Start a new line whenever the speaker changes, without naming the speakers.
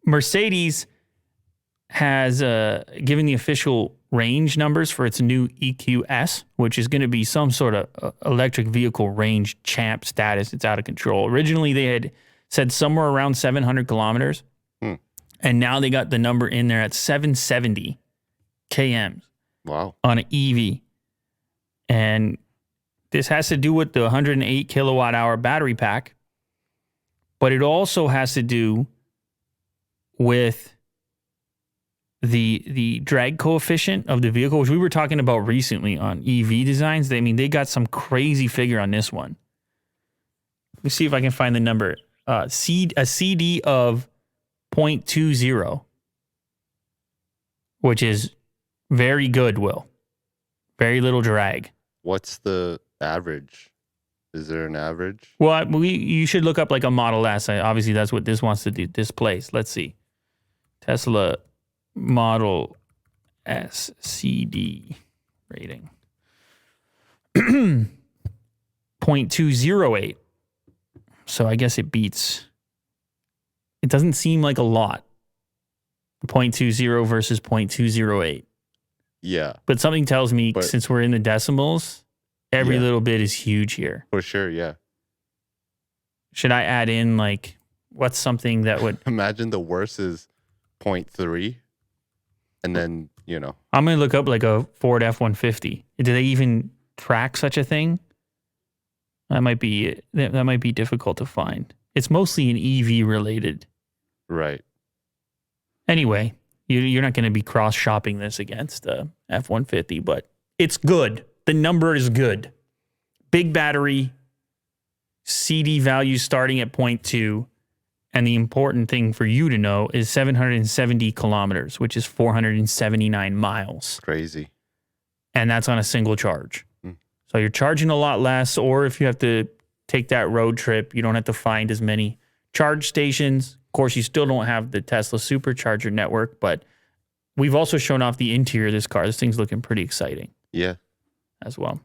Mercedes has given the official range numbers for its new EQS, which is going to be some sort of electric vehicle range champ status. It's out of control. Originally, they had said somewhere around 700 kilometers, and now they got the number in there at 770 kms.
Wow.
On an EV. And this has to do with the 108 kilowatt hour battery pack, but it also has to do with the drag coefficient of the vehicle, which we were talking about recently on EV designs. They got some crazy figure on this one. Let me see if I can find the number. A CD of 0.20, which is very good, Will. Very little drag.
What's the average? Is there an average?
Well, you should look up like a Model S. Obviously, that's what this wants to displace. Let's see. Tesla Model S CD rating. 0.208. So I guess it beats. It doesn't seem like a lot. 0.20 versus 0.208.
Yeah.
But something tells me, since we're in the decimals, every little bit is huge here.
For sure, yeah.
Should I add in, like, what's something that would...
Imagine the worst is 0.3, and then, you know.
I'm going to look up, like, a Ford F-150. Do they even track such a thing? That might be difficult to find. It's mostly an EV related.
Right.
Anyway, you're not going to be cross-shopping this against F-150, but it's good. The number is good. Big battery, CD value starting at 0.2, and the important thing for you to know is 770 kilometers, which is 479 miles.
Crazy.
And that's on a single charge. So you're charging a lot less, or if you have to take that road trip, you don't have to find as many charge stations. Of course, you still don't have the Tesla supercharger network, but we've also shown off the interior of this car. This thing's looking pretty exciting.
Yeah.
As well.